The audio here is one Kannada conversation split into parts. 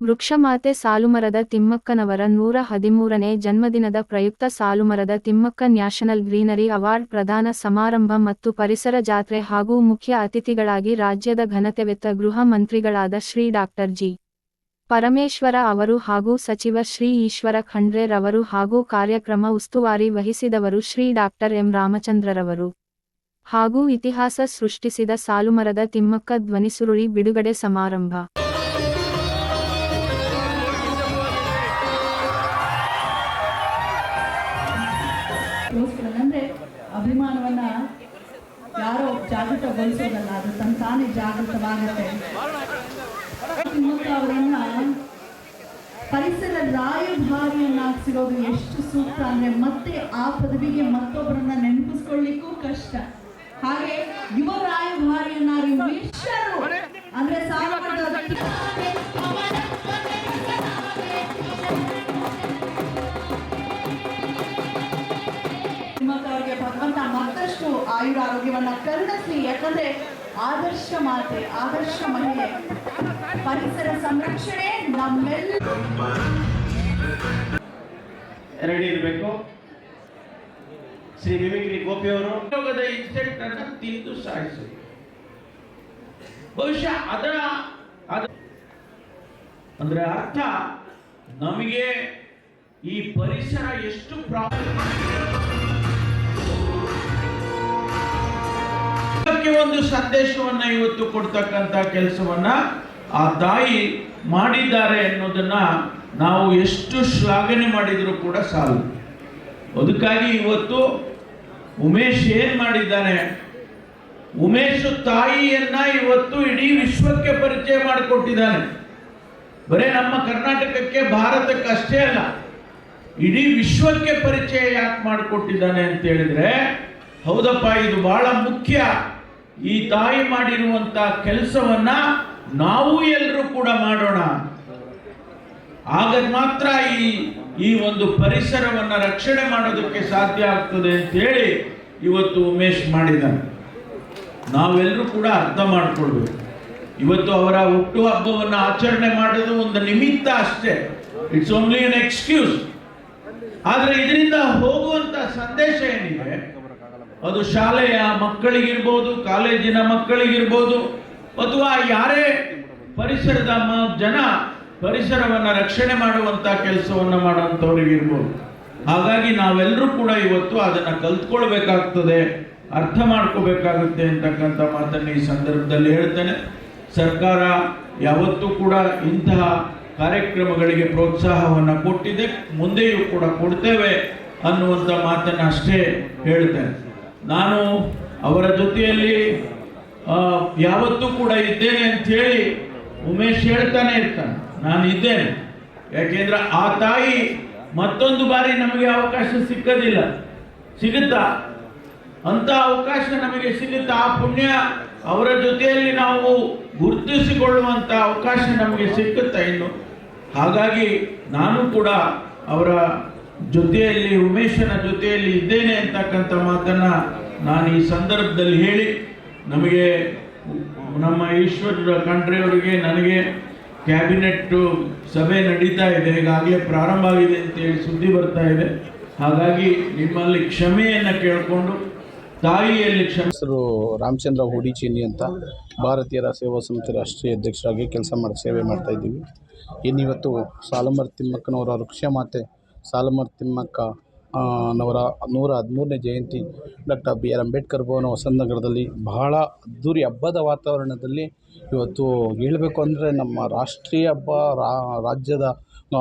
ವೃಕ್ಷಮಾತೆ ಸಾಲುಮರದ ತಿಮ್ಮಕ್ಕನವರ 113ನೇ ಜನ್ಮದಿನದ ಪ್ರಯುಕ್ತ ಸಾಲುಮರದ ತಿಮ್ಮಕ್ಕ ನ್ಯಾಷನಲ್ ಗ್ರೀನರಿ ಅವಾರ್ಡ್ ಪ್ರದಾನ ಸಮಾರಂಭ ಮತ್ತು ಪರಿಸರ ಜಾತ್ರೆ ಹಾಗೂ ಮುಖ್ಯ ಅತಿಥಿಗಳಾಗಿ ರಾಜ್ಯದ ಘನತೆವೆತ್ತ ಗೃಹ ಮಂತ್ರಿಗಳಾದ ಶ್ರೀ ಡಾಕ್ಟರ್ ಜಿ. ಪರಮೇಶ್ವರ ಅವರು ಹಾಗೂ ಸಚಿವ ಶ್ರೀ ಈಶ್ವರ ಖಂಡ್ರೆ ರವರು ಹಾಗೂ ಕಾರ್ಯಕ್ರಮ ಉಸ್ತುವಾರಿ ವಹಿಸಿದವರು ಶ್ರೀ ಡಾಕ್ಟರ್ ಎಂ. ರಾಮಚಂದ್ರರವರು ಹಾಗೂ ಇತಿಹಾಸ ಸೃಷ್ಟಿಸಿದ ಸಾಲುಮರದ ತಿಮ್ಮಕ್ಕ ಧ್ವನಿಸುರುಳಿ ಬಿಡುಗಡೆ ಸಮಾರಂಭ. ಅಂದರೆ ಅಭಿಮಾನವನ್ನ ಯಾರೋ ಜಾಗೃತಗೊಳಿಸೋದಲ್ಲ, ಅದು ತಾನೇ ಜಾಗೃತವಾಗುತ್ತೆ. ತಿಮ್ಮಕ್ಕ ಅವರನ್ನ ಪರಿಸರ ರಾಯಭಾರಿಯನ್ನಾಗಿಸಿರೋದು ಎಷ್ಟು ಸೂಕ್ತ ಅಂದ್ರೆ ಮತ್ತೆ ಆ ಪದವಿಗೆ ಮತ್ತೊಬ್ಬರನ್ನ ನೆನಪಿಸ್ಕೊಳ್ಳಿಕ್ಕೂ ಕಷ್ಟ. ಹಾಗೆ ಯುವ ರಾಯಭಾರಿಯನ್ನಾಗಿ ಮಿಶ್ರರು ಅಂದ್ರೆ ಅವರಿಗೆ ಭಗವಂತ ಮತ್ತಷ್ಟು ಆಯುರಾರೋಗ್ಯವನ್ನ ಕರುಣಿಸಲಿ. ಯಾಕಂದ್ರೆ ಆದರ್ಶ ಮಾತೆ, ಆದರ್ಶ ಮಹಿಳೆ, ಪರಿಸರ ಸಂರಕ್ಷಣೆ ನಮ್ಮೆಲ್ಲ ರೆಡಿ ಇರಬೇಕು. ಶ್ರೀ ಮಿಮಿಕ್ರಿ ಗೋಪಿಯವರು ಯೋಗದ ಇನ್ಸೆಕ್ಟ್ ಅನ್ನು ತಿಂದು ಸಾಯಿಸಿ ಬಹುಶಃ ಅಂದ್ರೆ ಅರ್ಥ ನಮಗೆ ಈ ಪರಿಸರ ಎಷ್ಟು ಒಂದು ಸಂದೇಶವನ್ನ ಇವತ್ತು ಕೊಡ್ತಕ್ಕಂತ ಕೆಲಸವನ್ನ ಆ ತಾಯಿ ಮಾಡಿದ್ದಾರೆ ಅನ್ನೋದನ್ನ ನಾವು ಎಷ್ಟು ಶ್ಲಾಘನೆ ಮಾಡಿದ್ರು ಕೂಡ ಸಾಲು. ಅದಕ್ಕಾಗಿ ಇವತ್ತು ಉಮೇಶ್ ಏನ್ ಮಾಡಿದ್ದಾನೆ, ಉಮೇಶ್ ತಾಯಿಯನ್ನ ಇವತ್ತು ಇಡೀ ವಿಶ್ವಕ್ಕೆ ಪರಿಚಯ ಮಾಡಿಕೊಟ್ಟಿದ್ದಾನೆ. ಬರೇ ನಮ್ಮ ಕರ್ನಾಟಕಕ್ಕೆ ಭಾರತಕ್ಕೆ ಅಷ್ಟೇ ಅಲ್ಲ, ಇಡೀ ವಿಶ್ವಕ್ಕೆ ಪರಿಚಯ ಯಾಕೆ ಮಾಡಿಕೊಟ್ಟಿದ್ದಾನೆ ಅಂತ ಹೇಳಿದ್ರೆ, ಹೌದಪ್ಪ ಇದು ಬಹಳ ಮುಖ್ಯ. ಈ ತಾಯಿ ಮಾಡಿರುವಂತ ಕೆಲಸವನ್ನ ನಾವು ಎಲ್ಲರೂ ಕೂಡ ಮಾಡೋಣ, ಆಗ ಮಾತ್ರ ಈ ಒಂದು ಪರಿಸರವನ್ನ ರಕ್ಷಣೆ ಮಾಡೋದಕ್ಕೆ ಸಾಧ್ಯ ಆಗ್ತದೆ ಅಂತ ಹೇಳಿ ಇವತ್ತು ಉಮೇಶ್ ಮಾಡಿದ್ದಾನೆ. ನಾವೆಲ್ಲರೂ ಕೂಡ ಅರ್ಥ ಮಾಡ್ಕೊಳ್ಬೇಕು. ಇವತ್ತು ಅವರ ಹುಟ್ಟು ಹಬ್ಬವನ್ನು ಆಚರಣೆ ಮಾಡೋದು ಒಂದು ನಿಮಿತ್ತ ಅಷ್ಟೇ, ಇಟ್ಸ್ ಓನ್ಲಿ ಎನ್ ಎಕ್ಸ್ಕ್ಯೂಸ್. ಆದ್ರೆ ಇದರಿಂದ ಹೋಗುವಂತ ಸಂದೇಶ ಏನಿದೆ ಅದು ಶಾಲೆಯ ಮಕ್ಕಳಿಗಿರ್ಬೋದು, ಕಾಲೇಜಿನ ಮಕ್ಕಳಿಗಿರ್ಬೋದು, ಅಥವಾ ಯಾರೇ ಪರಿಸರದ ಜನ ಪರಿಸರವನ್ನ ರಕ್ಷಣೆ ಮಾಡುವಂತ ಕೆಲಸವನ್ನ ಮಾಡುವಂತವ್ರಿಗಿರ್ಬೋದು. ಹಾಗಾಗಿ ನಾವೆಲ್ಲರೂ ಕೂಡ ಇವತ್ತು ಅದನ್ನ ಕಲ್ತ್ಕೊಳ್ಬೇಕಾಗ್ತದೆ, ಅರ್ಥ ಮಾಡ್ಕೋಬೇಕಾಗುತ್ತೆ ಅಂತಕ್ಕಂಥ ಮಾತನ್ನು ಈ ಸಂದರ್ಭದಲ್ಲಿ ಹೇಳ್ತೇನೆ. ಸರ್ಕಾರ ಯಾವತ್ತೂ ಕೂಡ ಇಂತಹ ಕಾರ್ಯಕ್ರಮಗಳಿಗೆ ಪ್ರೋತ್ಸಾಹವನ್ನು ಕೊಟ್ಟಿದೆ, ಮುಂದೆಯೂ ಕೂಡ ಕೊಡ್ತೇವೆ ಅನ್ನುವಂಥ ಮಾತನ್ನು ಅಷ್ಟೇ ಹೇಳ್ತೇನೆ. ನಾನು ಅವರ ಜೊತೆಯಲ್ಲಿ ಯಾವತ್ತೂ ಕೂಡ ಇದ್ದೇನೆ ಅಂತ ಹೇಳಿ ಉಮೇಶ್ ಹೇಳ್ತಾನೆ ಇರ್ತಾನೆ, ನಾನು ಇದ್ದೇನೆ. ಯಾಕೆಂದ್ರೆ ಆ ತಾಯಿ ಮತ್ತೊಂದು ಬಾರಿ ನಮಗೆ ಅವಕಾಶ ಸಿಕ್ಕದಿಲ್ಲ, ಸಿಗುತ್ತಾ ಅಂತ ಅವಕಾಶ ನಮಗೆ ಸಿಗುತ್ತಾ, ಆ ಪುಣ್ಯ ಅವರ ಜೊತೆಯಲ್ಲಿ ನಾವು ಗುರುತಿಸಿಕೊಳ್ಳುವಂತ ಅವಕಾಶ ನಮಗೆ ಸಿಕ್ಕುತ್ತಾ ಇನ್ನು. ಹಾಗಾಗಿ ನಾನು ಕೂಡ ಅವರ ಜೊತೆಯಲ್ಲಿ, ಉಮೇಶನ ಜೊತೆಯಲ್ಲಿ ಇದ್ದೇನೆ ಅಂತಕ್ಕಂಥ ಮಾತನ್ನ ನಾನು ಈ ಸಂದರ್ಭದಲ್ಲಿ ಹೇಳಿ, ನಮಗೆ ನಮ್ಮ ಈಶ್ವರ ಖಂಡ್ರೆ ಅವರಿಗೆ ನನಗೆ ಕ್ಯಾಬಿನೆಟ್ ಸಭೆ ನಡೀತಾ ಇದೆ, ಈಗಾಗಲೇ ಪ್ರಾರಂಭ ಆಗಿದೆ ಅಂತೇಳಿ ಸುದ್ದಿ ಬರ್ತಾ ಇದೆ. ಹಾಗಾಗಿ ನಿಮ್ಮಲ್ಲಿ ಕ್ಷಮೆಯನ್ನು ಕೇಳಿಕೊಂಡು ತಾಯಿಯಲ್ಲಿ ಹೆಸರು ರಾಮಚಂದ್ರ ಹೂಡಿಚೀನಿ ಅಂತ, ಭಾರತೀಯರ ಸೇವಾ ಸಮಿತಿ ರಾಷ್ಟ್ರೀಯ ಅಧ್ಯಕ್ಷರಾಗಿ ಸೇವೆ ಮಾಡ್ತಾ ಇದ್ದೀವಿ. ಇನ್ನಿವತ್ತು ಸಾಲುಮರದ ತಿಮ್ಮಕ್ಕನವರ ವೃಕ್ಷಮಾತೆ ಸಾಲುಮರದ ತಿಮ್ಮಕ್ಕ ನವರ 113ನೇ ಜಯಂತಿ ಡಾಕ್ಟರ್ BR ಅಂಬೇಡ್ಕರ್ ಭವನ ಹೊಸನಗರದಲ್ಲಿ ಬಹಳ ಅದ್ಧೂರಿ ಹಬ್ಬದ ವಾತಾವರಣದಲ್ಲಿ ಇವತ್ತು ಹೇಳಬೇಕು ಅಂದರೆ ನಮ್ಮ ರಾಷ್ಟ್ರೀಯ ಹಬ್ಬ, ರಾಜ್ಯದ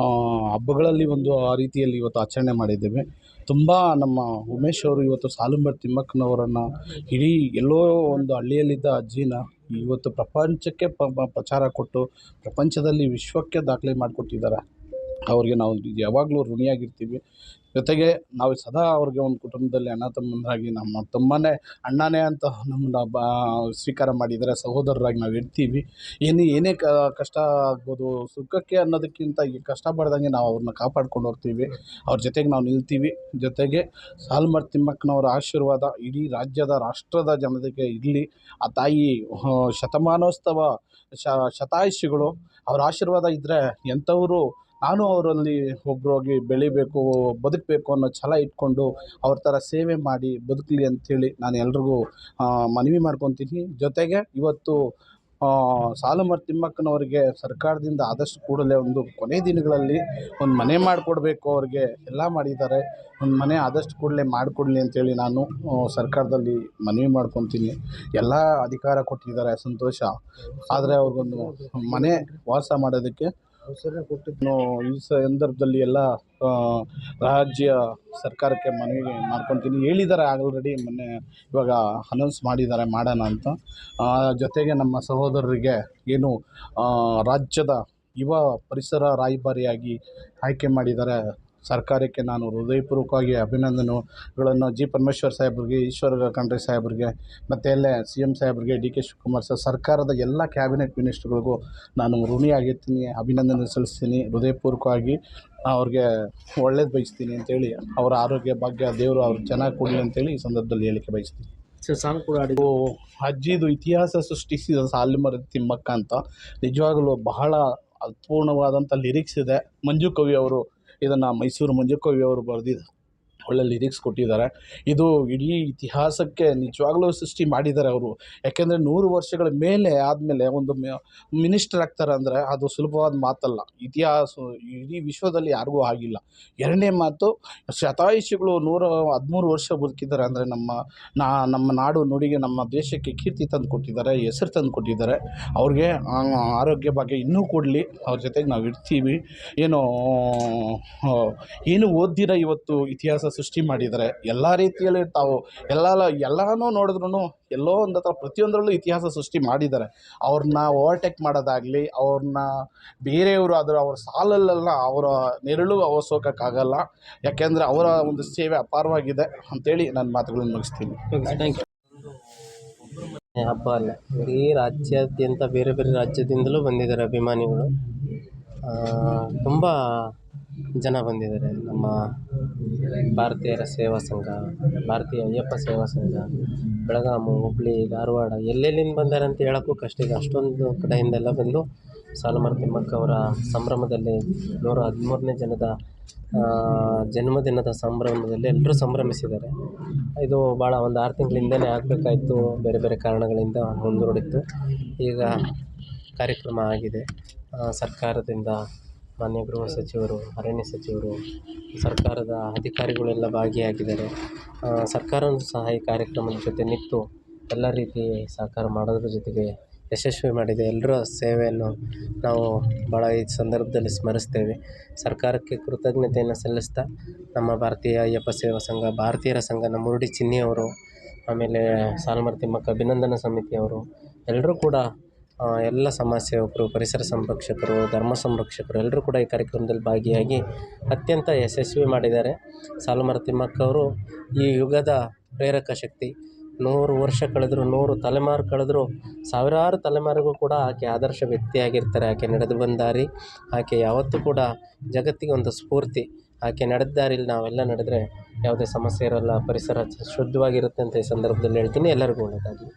ಹಬ್ಬಗಳಲ್ಲಿ ಒಂದು ಆ ರೀತಿಯಲ್ಲಿ ಇವತ್ತು ಆಚರಣೆ ಮಾಡಿದ್ದೇವೆ. ತುಂಬ ನಮ್ಮ ಉಮೇಶ್ ಅವರು ಇವತ್ತು ಸಾಲುಮರದ ತಿಮ್ಮಕ್ಕನವರನ್ನು ಇಡೀ ಎಲ್ಲೋ ಒಂದು ಹಳ್ಳಿಯಲ್ಲಿದ್ದ ಅಜ್ಜಿನ ಇವತ್ತು ಪ್ರಪಂಚಕ್ಕೆ ಪ್ರಚಾರ ಕೊಟ್ಟು ಪ್ರಪಂಚದಲ್ಲಿ ವಿಶ್ವಕ್ಕೆ ದಾಖಲೆ ಮಾಡಿಕೊಟ್ಟಿದ್ದಾರೆ. ಅವ್ರಿಗೆ ನಾವು ಯಾವಾಗಲೂ ಋಣಿಯಾಗಿರ್ತೀವಿ. ಜೊತೆಗೆ ನಾವು ಸದಾ ಅವ್ರಿಗೆ ಒಂದು ಕುಟುಂಬದಲ್ಲಿ ಅಣ್ಣ ತಮ್ಮಂದರಾಗಿ, ನಮ್ಮ ತಮ್ಮನೇ ಅಣ್ಣನೇ ಅಂತ ನಮ್ಮನ್ನ ಸ್ವೀಕಾರ ಮಾಡಿದರೆ, ಸಹೋದರರಾಗಿ ನಾವು ಇರ್ತೀವಿ. ಏನೇ ಕಷ್ಟ ಆಗ್ಬೋದು, ಸುಖಕ್ಕೆ ಅನ್ನೋದಕ್ಕಿಂತ ಈ ಕಷ್ಟ ಪಡ್ದಂಗೆ ನಾವು ಅವ್ರನ್ನ ಕಾಪಾಡ್ಕೊಂಡು ಹೋಗ್ತೀವಿ, ಅವ್ರ ಜೊತೆಗೆ ನಾವು ನಿಲ್ತೀವಿ. ಜೊತೆಗೆ ಸಾಲುಮರದ ತಿಮ್ಮಕ್ಕನವರ ಆಶೀರ್ವಾದ ಇಡೀ ರಾಜ್ಯದ, ರಾಷ್ಟ್ರದ ಜನತೆಗೆ ಇರಲಿ. ಆ ತಾಯಿ ಶತಮಾನೋತ್ಸವ ಶತಾಯುಷಿಗಳು ಅವ್ರ ಆಶೀರ್ವಾದ ಇದ್ದರೆ ಎಂಥವರು ನಾನು ಅವರಲ್ಲಿ ಒಬ್ಬರಾಗಿ ಬೆಳಿಬೇಕು, ಬದುಕಬೇಕು ಅನ್ನೋ ಛಲ ಇಟ್ಕೊಂಡು ಅವ್ರ ಥರ ಸೇವೆ ಮಾಡಿ ಬದುಕಲಿ ಅಂಥೇಳಿ ನಾನು ಎಲ್ರಿಗೂ ಮನವಿ ಮಾಡ್ಕೊತೀನಿ. ಜೊತೆಗೆ ಇವತ್ತು ಸಾಲುಮರ ತಿಮ್ಮಕ್ಕನವರಿಗೆ ಸರ್ಕಾರದಿಂದ ಆದಷ್ಟು ಕೂಡಲೇ ಒಂದು ಕೊನೆ ದಿನಗಳಲ್ಲಿ ಒಂದು ಮನೆ ಮಾಡಿಕೊಡ್ಬೇಕು. ಅವ್ರಿಗೆ ಎಲ್ಲ ಮಾಡಿದ್ದಾರೆ, ಒಂದು ಮನೆ ಆದಷ್ಟು ಕೂಡಲೇ ಮಾಡಿಕೊಡ್ಲಿ ಅಂತೇಳಿ ನಾನು ಸರ್ಕಾರದಲ್ಲಿ ಮನವಿ ಮಾಡ್ಕೊತೀನಿ. ಎಲ್ಲ ಅಧಿಕಾರ ಕೊಟ್ಟಿದ್ದಾರೆ, ಸಂತೋಷ. ಆದರೆ ಅವ್ರಿಗೊಂದು ಮನೆ ವಾಸ ಮಾಡೋದಕ್ಕೆ ಈ ಸಂದರ್ಭದಲ್ಲಿ ಎಲ್ಲ ರಾಜ್ಯ ಸರ್ಕಾರಕ್ಕೆ ಮನವಿ ಮಾಡ್ಕೊತೀನಿ. ಹೇಳಿದ್ದಾರೆ ಆಲ್ರೆಡಿ, ಮೊನ್ನೆ ಇವಾಗ ಅನೌನ್ಸ್ ಮಾಡಿದ್ದಾರೆ ಮಾಡೋಣ ಅಂತ. ಜೊತೆಗೆ ನಮ್ಮ ಸಹೋದರರಿಗೆ ಏನು ರಾಜ್ಯದ ಯುವ ಪರಿಸರ ರಾಯಭಾರಿಯಾಗಿ ಆಯ್ಕೆ ಮಾಡಿದ್ದಾರೆ. ಸರ್ಕಾರಕ್ಕೆ ನಾನು ಹೃದಯಪೂರ್ವಕವಾಗಿ ಅಭಿನಂದನೆಗಳನ್ನು ಜಿ ಪರಮೇಶ್ವರ್ ಸಾಹೇಬ್ರಿಗೆ, ಈಶ್ವರ ಖಂಡ್ರೆ ಸಾಹೇಬ್ರಿಗೆ, ಮತ್ತು ಅಲ್ಲೇ CM ಸಾಹೇಬ್ರಿಗೆ, DK ಶಿವಕುಮಾರ್ ಸರ್, ಸರ್ಕಾರದ ಎಲ್ಲ ಕ್ಯಾಬಿನೆಟ್ ಮಿನಿಸ್ಟ್ರುಗಳಿಗೂ ನಾನು ಋಣಿಯಾಗಿರ್ತೀನಿ, ಅಭಿನಂದನೆ ಸಲ್ಲಿಸ್ತೀನಿ. ಹೃದಯಪೂರ್ವಕವಾಗಿ ಅವ್ರಿಗೆ ಒಳ್ಳೇದು ಬಯಸ್ತೀನಿ ಅಂತೇಳಿ, ಅವರ ಆರೋಗ್ಯ ಭಾಗ್ಯ ದೇವರು ಅವ್ರು ಚೆನ್ನಾಗಿ ಕೊಡಲಿ ಅಂತೇಳಿ ಈ ಸಂದರ್ಭದಲ್ಲಿ ಹೇಳಿಕೆ ಬಯಸ್ತೀನಿ. ಸಾಂಗ್ ಕೂಡ ಅಜ್ಜಿದು ಇತಿಹಾಸ ಸೃಷ್ಟಿಸಿದ ಸಾಲುಮರದ ತಿಮ್ಮಕ್ಕ ಅಂತ ನಿಜವಾಗಲೂ ಬಹಳ ಅರ್ಥಪೂರ್ಣವಾದಂಥ ಲಿರಿಕ್ಸ್ ಇದೆ. ಮಂಜು ಕವಿ ಅವರು ಇದನ್ನು, ಮೈಸೂರು ಮಂಜು ಕವಿ ಅವರು ಬರೆದಿದ್ದು ಒಳ್ಳೆ ಲಿರಿಕ್ಸ್ ಕೊಟ್ಟಿದ್ದಾರೆ. ಇದು ಇಡೀ ಇತಿಹಾಸಕ್ಕೆ ನಿಜವಾಗ್ಲೂ ಸೃಷ್ಟಿ ಮಾಡಿದ್ದಾರೆ ಅವರು. ಯಾಕೆಂದರೆ 100 ವರ್ಷಗಳ ಮೇಲೆ ಆದಮೇಲೆ ಒಂದು ಮಿನಿಸ್ಟರ್ ಆಗ್ತಾರೆ ಅಂದರೆ ಅದು ಸುಲಭವಾದ ಮಾತಲ್ಲ. ಇತಿಹಾಸ ಇಡೀ ವಿಶ್ವದಲ್ಲಿ ಯಾರಿಗೂ ಆಗಿಲ್ಲ. ಎರಡನೇ ಮಾತು, ಶತಾಯುಷಿಗಳು 113 ವರ್ಷ ಬದುಕಿದ್ದಾರೆ ಅಂದರೆ ನಮ್ಮ ನಾಡು ನುಡಿಗೆ, ನಮ್ಮ ದೇಶಕ್ಕೆ ಕೀರ್ತಿ ತಂದು ಕೊಟ್ಟಿದ್ದಾರೆ, ಹೆಸರು ತಂದು ಕೊಟ್ಟಿದ್ದಾರೆ. ಅವ್ರಿಗೆ ಆರೋಗ್ಯ ಬಗ್ಗೆ ಇನ್ನೂ ಕೊಡಲಿ. ಅವ್ರ ಜೊತೆಗೆ ನಾವು ಇರ್ತೀವಿ. ಏನು ಓದ್ದಿರ ಇವತ್ತು ಇತಿಹಾಸ ಸೃಷ್ಟಿ ಮಾಡಿದ್ದಾರೆ. ಎಲ್ಲ ರೀತಿಯಲ್ಲಿ ತಾವು ಎಲ್ಲನೂ ನೋಡಿದ್ರು ಎಲ್ಲೋ ಒಂದು ಹತ್ರ ಪ್ರತಿಯೊಂದರಲ್ಲೂ ಇತಿಹಾಸ ಸೃಷ್ಟಿ ಮಾಡಿದ್ದಾರೆ. ಅವ್ರನ್ನ ಓವರ್ಟೇಕ್ ಮಾಡೋದಾಗಲಿ, ಅವ್ರನ್ನ ಬೇರೆಯವರು ಅವ್ರ ಸಾಲಲ್ಲೆಲ್ಲ ಅವರ ನೆರಳು ಸೋಕೋಕ್ಕಾಗಲ್ಲ. ಯಾಕೆಂದರೆ ಅವರ ಒಂದು ಸೇವೆ ಅಪಾರವಾಗಿದೆ ಅಂಥೇಳಿ ನನ್ನ ಮಾತುಗಳನ್ನು ಮುಗಿಸ್ತೀನಿ. Thank you. ಹಬ್ಬ ಅಲ್ಲ, ಇಡೀ ರಾಜ್ಯಾದ್ಯಂತ ಬೇರೆ ಬೇರೆ ರಾಜ್ಯದಿಂದಲೂ ಬಂದಿದ್ದಾರೆ ಅಭಿಮಾನಿಗಳು. ತುಂಬ ಜನ ಬಂದಿದ್ದಾರೆ. ನಮ್ಮ ಭಾರತೀಯರ ಸೇವಾ ಸಂಘ, ಭಾರತೀಯ ಅಯ್ಯಪ್ಪ ಸೇವಾ ಸಂಘ, ಬೆಳಗಾವಿ, ಹುಬ್ಬಳ್ಳಿ, ಧಾರವಾಡ, ಎಲ್ಲೆಲ್ಲಿಂದ ಬಂದಾರೆ ಅಂತ ಹೇಳೋಕ್ಕೂ ಕಷ್ಟ ಇದೆ. ಅಷ್ಟೊಂದು ಕಡೆಯಿಂದೆಲ್ಲ ಬಂದು ಸಾಲುಮರ ತಿಮ್ಮಕ್ಕ ಅವರ ಸಂಭ್ರಮದಲ್ಲಿ 113ನೇ ಜನ್ಮದಿನದ ಸಂಭ್ರಮದಲ್ಲಿ ಎಲ್ಲರೂ ಸಂಭ್ರಮಿಸಿದ್ದಾರೆ. ಇದು ಭಾಳ ಒಂದು 6 ತಿಂಗಳಿಂದಲೇ ಆಗಬೇಕಾಯಿತು, ಬೇರೆ ಬೇರೆ ಕಾರಣಗಳಿಂದ ಮುಂದೂಡಿತ್ತು. ಈಗ ಕಾರ್ಯಕ್ರಮ ಆಗಿದೆ. ಸರ್ಕಾರದಿಂದ ಮಾನ್ಯ ಗೃಹ ಸಚಿವರು, ಅರಣ್ಯ ಸಚಿವರು, ಸರ್ಕಾರದ ಅಧಿಕಾರಿಗಳೆಲ್ಲ ಭಾಗಿಯಾಗಿದ್ದಾರೆ. ಸರ್ಕಾರವೂ ಸಹ ಈ ಕಾರ್ಯಕ್ರಮದ ಜೊತೆ ನಿಂತು ಎಲ್ಲ ರೀತಿ ಸಹಕಾರ ಮಾಡೋದ್ರ ಜೊತೆಗೆ ಯಶಸ್ವಿ ಮಾಡಿದೆ. ಎಲ್ಲರ ಸೇವೆಯನ್ನು ನಾವು ಭಾಳ ಈ ಸಂದರ್ಭದಲ್ಲಿ ಸ್ಮರಿಸ್ತೇವೆ. ಸರ್ಕಾರಕ್ಕೆ ಕೃತಜ್ಞತೆಯನ್ನು ಸಲ್ಲಿಸ್ತಾ ನಮ್ಮ ಭಾರತೀಯ ಅಯ್ಯಪ್ಪ ಸೇವಾ ಸಂಘ, ಭಾರತೀಯರ ಸಂಘ, ನಮ್ಮ ಮುರುಡಿ ಚಿನ್ನಿಯವರು, ಆಮೇಲೆ ಸಾಲುಮರ ತಿಮ್ಮಕ್ಕ ಅಭಿನಂದನಾ ಸಮಿತಿಯವರು, ಎಲ್ಲರೂ ಕೂಡ ಎಲ್ಲ ಸಮಾಜ ಸೇವಕರು, ಪರಿಸರ ಸಂರಕ್ಷಕರು, ಧರ್ಮ ಸಂರಕ್ಷಕರು ಎಲ್ಲರೂ ಕೂಡ ಈ ಕಾರ್ಯಕ್ರಮದಲ್ಲಿ ಭಾಗಿಯಾಗಿ ಅತ್ಯಂತ ಯಶಸ್ವಿ ಮಾಡಿದ್ದಾರೆ. ಸಾಲುಮರ ತಿಮ್ಮಕ್ಕ ಅವರು ಈ ಯುಗದ ಪ್ರೇರಕ ಶಕ್ತಿ. 100 ವರ್ಷ ಕಳೆದರೂ, 100 ತಲೆಮಾರು ಕಳೆದರೂ, ಸಾವಿರಾರು ತಲೆಮಾರಿಗೂ ಕೂಡ ಆಕೆ ಆದರ್ಶ ವ್ಯಕ್ತಿಯಾಗಿರ್ತಾರೆ. ಆಕೆ ನಡೆದು ಬಂದ ದಾರಿ, ಆಕೆ ಯಾವತ್ತೂ ಕೂಡ ಜಗತ್ತಿಗೆ ಒಂದು ಸ್ಫೂರ್ತಿ. ಆಕೆ ನಡೆದ ದಾರಿಲಿ ನಾವೆಲ್ಲ ನಡೆದರೆ ಯಾವುದೇ ಸಮಸ್ಯೆ ಇರೋಲ್ಲ, ಪರಿಸರ ಶುದ್ಧವಾಗಿರುತ್ತೆ ಅಂತ ಈ ಸಂದರ್ಭದಲ್ಲಿ ಹೇಳ್ತೀನಿ. ಎಲ್ಲರಿಗೂ ಒಳ್ಳೆಯದಾಗಲಿ.